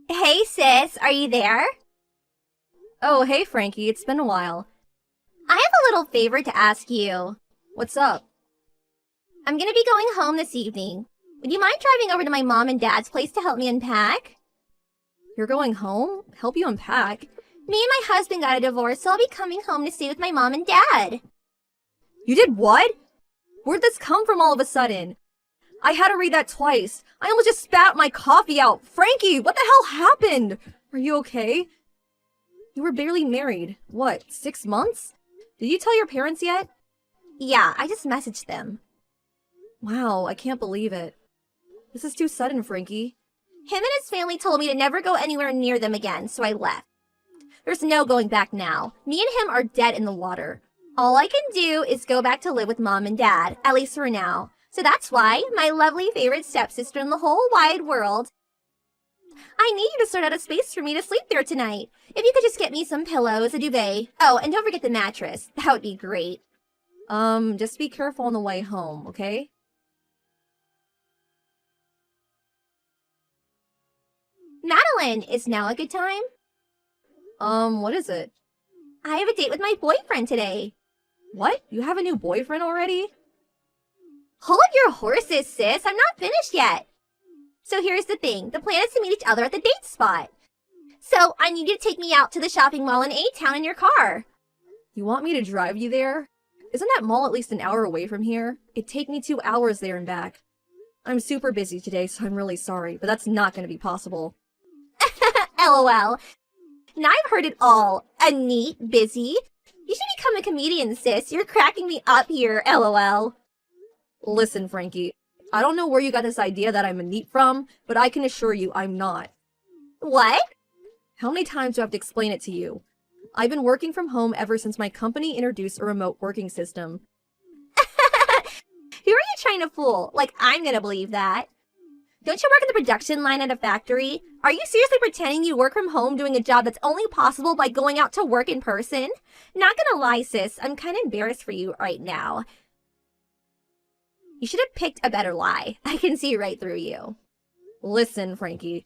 Hey sis, are you there? Oh, hey Frankie, it's been a while. I have a little favor to ask you. What's up? I'm gonna be going home this evening. Would you mind driving over to my mom and dad's place to help me unpack? You're going home? Help you unpack? Me and my husband got a divorce, so I'll be coming home to stay with my mom and dad. You did what? Where'd this come from all of a sudden? I had to read that twice. I almost just spat my coffee out. Frankie, what the hell happened? Are you okay? You were barely married. What, 6 months? Did you tell your parents yet? Yeah, I just messaged them. Wow, I can't believe it. This is too sudden, Frankie. Him and his family told me to never go anywhere near them again, so I left. There's no going back now. Me and him are dead in the water. All I can do is go back to live with mom and dad, at least for now. So that's why, my lovely favorite stepsister in the whole wide world, I need you to sort out a space for me to sleep there tonight. If you could just get me some pillows, a duvet. Oh, and don't forget the mattress. That would be great. Just be careful on the way home, okay? Madeline, is now a good time? What is it? I have a date with my boyfriend today. What? You have a new boyfriend already? Hold your horses, sis. I'm not finished yet. So here's the thing. The plan is to meet each other at the date spot. So I need you to take me out to the shopping mall in A-Town in your car. You want me to drive you there? Isn't that mall at least an hour away from here? It'd take me 2 hours there and back. I'm super busy today, so I'm really sorry, but that's not going to be possible. LOL. Now I've heard it all. A neat, busy. You should become a comedian, sis. You're cracking me up here, LOL. Listen, Frankie, I don't know where you got this idea that I'm a neat from, but I can assure you I'm not. What? How many times do I have to explain it to you? I've been working from home ever since my company introduced a remote working system. Who are you trying to fool? Like, I'm gonna believe that. Don't you work in the production line at a factory? Are you seriously pretending you work from home doing a job that's only possible by going out to work in person? Not gonna lie, sis, I'm kinda embarrassed for you right now. You should have picked a better lie. I can see right through you. Listen, Frankie,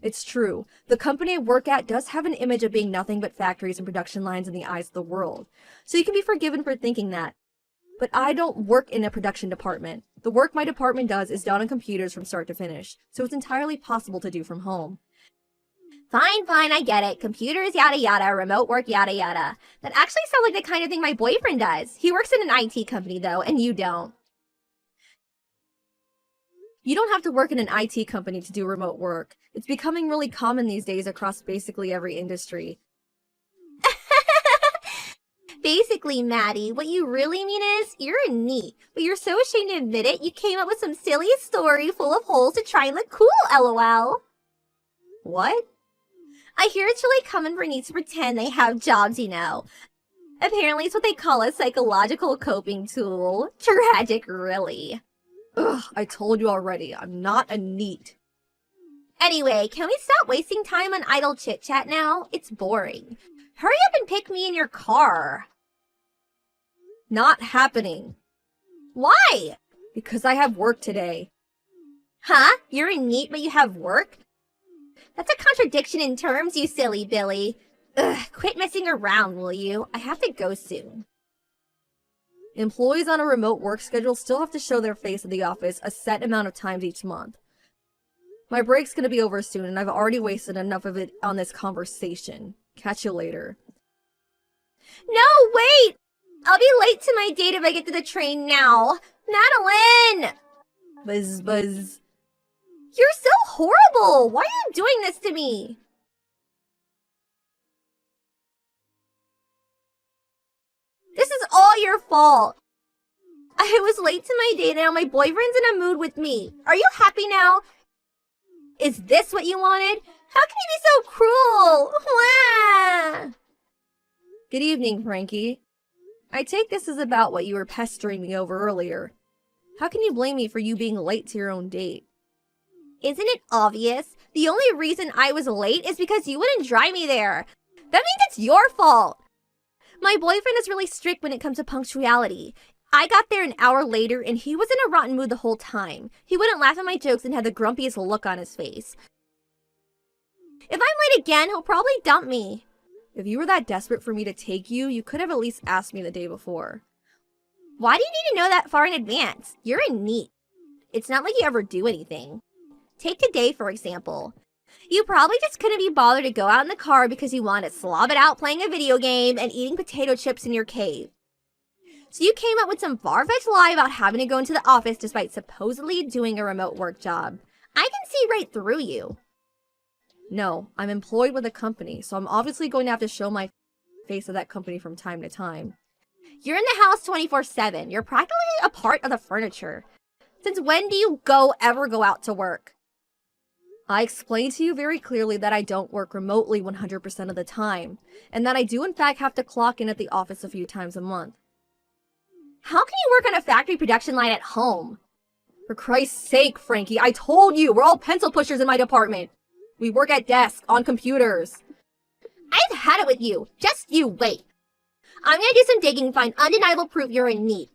it's true. The company I work at does have an image of being nothing but factories and production lines in the eyes of the world, so you can be forgiven for thinking that. But I don't work in a production department. The work my department does is done on computers from start to finish, so it's entirely possible to do from home. Fine, I get it. Computers, yada yada, remote work, yada yada. That actually sounds like the kind of thing my boyfriend does. He works in an IT company though, and you don't. You don't have to work in an IT company to do remote work. It's becoming really common these days across basically every industry. Basically, Maddie, what you really mean is, you're a neat, but you're so ashamed to admit it, you came up with some silly story full of holes to try and look cool, LOL. What? I hear it's really common for neats to pretend they have jobs, you know. Apparently it's what they call a psychological coping tool. Tragic, really. Ugh, I told you already, I'm not a neat. Anyway, can we stop wasting time on idle chit-chat now? It's boring. Hurry up and pick me in your car. Not happening. Why? Because I have work today. Huh? You're a neat, but you have work? That's a contradiction in terms, you silly Billy. Ugh, quit messing around, will you? I have to go soon. Employees on a remote work schedule still have to show their face at the office a set amount of times each month. My break's gonna be over soon, and I've already wasted enough of it on this conversation. Catch you later. No, wait! I'll be late to my date if I get to the train now. Madeline! Buzz, buzz. You're so horrible! Why are you doing this to me? This is all your fault. I was late to my date and now my boyfriend's in a mood with me. Are you happy now? Is this what you wanted? How can you be so cruel? Wah! Good evening, Frankie. I take this as about what you were pestering me over earlier. How can you blame me for you being late to your own date? Isn't it obvious? The only reason I was late is because you wouldn't drive me there. That means it's your fault. My boyfriend is really strict when it comes to punctuality. I got there an hour later and he was in a rotten mood the whole time. He wouldn't laugh at my jokes and had the grumpiest look on his face. If I'm late again, he'll probably dump me. If you were that desperate for me to take you, you could have at least asked me the day before. Why do you need to know that far in advance? You're a NEET. It's not like you ever do anything. Take today, for example. You probably just couldn't be bothered to go out in the car because you want to slob it out playing a video game and eating potato chips in your cave. So you came up with some far-fetched lie about having to go into the office despite supposedly doing a remote work job. I can see right through you. No, I'm employed with a company, so I'm obviously going to have to show my face at that company from time to time. You're in the house 24/7. You're practically a part of the furniture. Since when do you ever go out to work? I explained to you very clearly that I don't work remotely 100% of the time, and that I do in fact have to clock in at the office a few times a month. How can you work on a factory production line at home? For Christ's sake, Frankie, I told you, we're all pencil pushers in my department. We work at desks, on computers. I've had it with you. Just you wait. I'm gonna do some digging and find undeniable proof you're in need.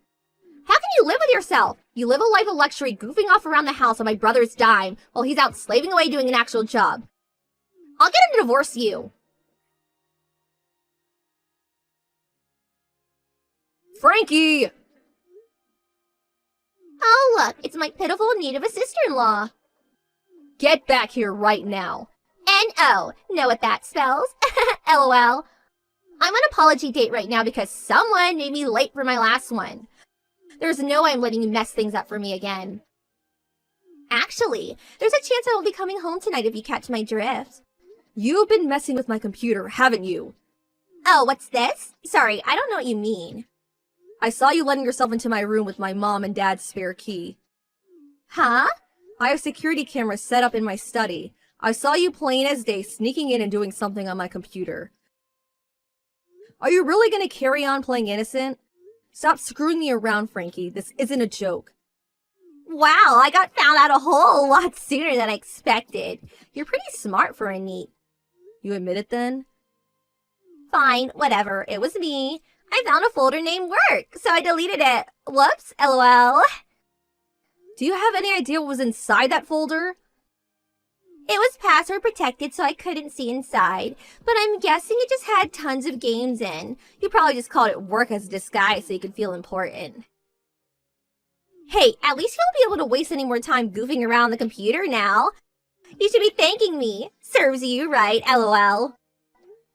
How can you live with yourself? You live a life of luxury goofing off around the house on my brother's dime while he's out slaving away doing an actual job. I'll get him to divorce you. Frankie! Oh look, it's my pitiful need of a sister-in-law. Get back here right now. N-O. Know what that spells? LOL. I'm on apology date right now because someone made me late for my last one. There's no way I'm letting you mess things up for me again. Actually, there's a chance I won't be coming home tonight if you catch my drift. You've been messing with my computer, haven't you? Oh, what's this? Sorry, I don't know what you mean. I saw you letting yourself into my room with my mom and dad's spare key. Huh? I have security cameras set up in my study. I saw you plain as day sneaking in and doing something on my computer. Are you really going to carry on playing innocent? Stop screwing me around, Frankie. This isn't a joke. Wow, I got found out a whole lot sooner than I expected. You're pretty smart for a NEET. You admit it then? Fine, whatever. It was me. I found a folder named Work, so I deleted it. Whoops, LOL. Do you have any idea what was inside that folder? It was password protected, so I couldn't see inside, but I'm guessing it just had tons of games in. You probably just called it Work as a disguise so you could feel important. Hey, at least you won't be able to waste any more time goofing around the computer now. You should be thanking me. Serves you right, LOL.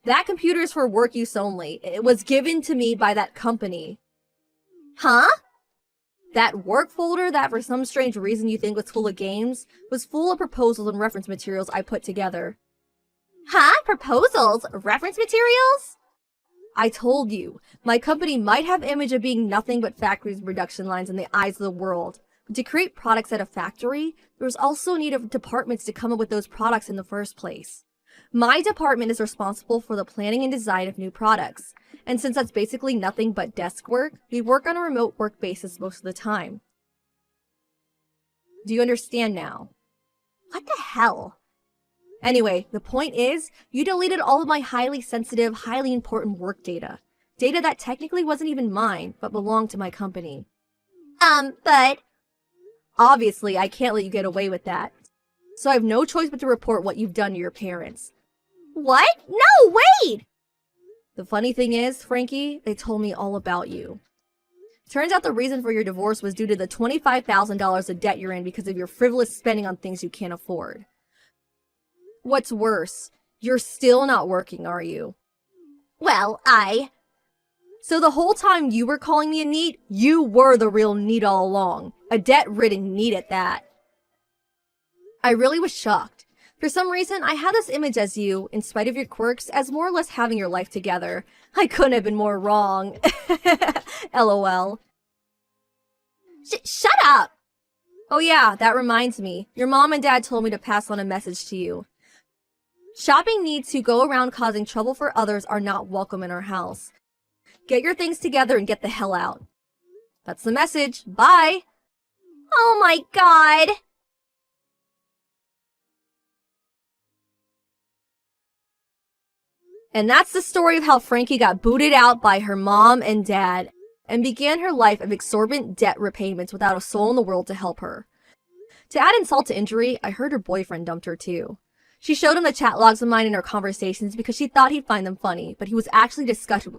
That computer is for work use only. It was given to me by that company. Huh? That work folder that for some strange reason you think was full of games was full of proposals and reference materials I put together. Huh? Proposals? Reference materials? I told you, my company might have image of being nothing but factories and production lines in the eyes of the world. But to create products at a factory, there was also a need of departments to come up with those products in the first place. My department is responsible for the planning and design of new products. And since that's basically nothing but desk work, we work on a remote work basis most of the time. Do you understand now? What the hell? Anyway, the point is, you deleted all of my highly sensitive, highly important work data. Data that technically wasn't even mine, but belonged to my company. But... Obviously, I can't let you get away with that. So I have no choice but to report what you've done to your parents. What? No, wait! The funny thing is, Frankie, they told me all about you. Turns out the reason for your divorce was due to the $25,000 of debt you're in because of your frivolous spending on things you can't afford. What's worse, you're still not working, are you? Well, So the whole time you were calling me a NEET, you were the real NEET all along. A debt-ridden NEET at that. I really was shocked. For some reason, I had this image as you, in spite of your quirks, as more or less having your life together. I couldn't have been more wrong. LOL. Shut up! Oh yeah, that reminds me. Your mom and dad told me to pass on a message to you. Shopping needs who go around causing trouble for others are not welcome in our house. Get your things together and get the hell out. That's the message. Bye! Oh my god! And that's the story of how Frankie got booted out by her mom and dad and began her life of exorbitant debt repayments without a soul in the world to help her. To add insult to injury, I heard her boyfriend dumped her too. She showed him the chat logs of mine in our conversations because she thought he'd find them funny, but he was actually disgusted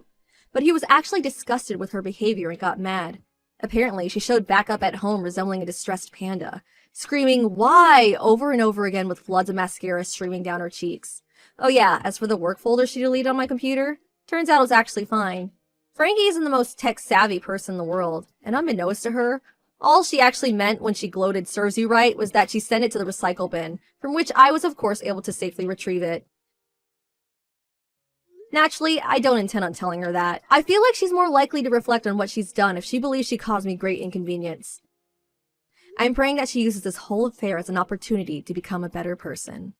with her behavior and got mad. Apparently, she showed back up at home resembling a distressed panda, screaming, "Why?" over and over again with floods of mascara streaming down her cheeks. Oh yeah, as for the work folder she deleted on my computer, turns out it was actually fine. Frankie isn't the most tech-savvy person in the world, and unbeknownst to her, all she actually meant when she gloated "serves you right" was that she sent it to the recycle bin, from which I was of course able to safely retrieve it. Naturally, I don't intend on telling her that. I feel like she's more likely to reflect on what she's done if she believes she caused me great inconvenience. I'm praying that she uses this whole affair as an opportunity to become a better person.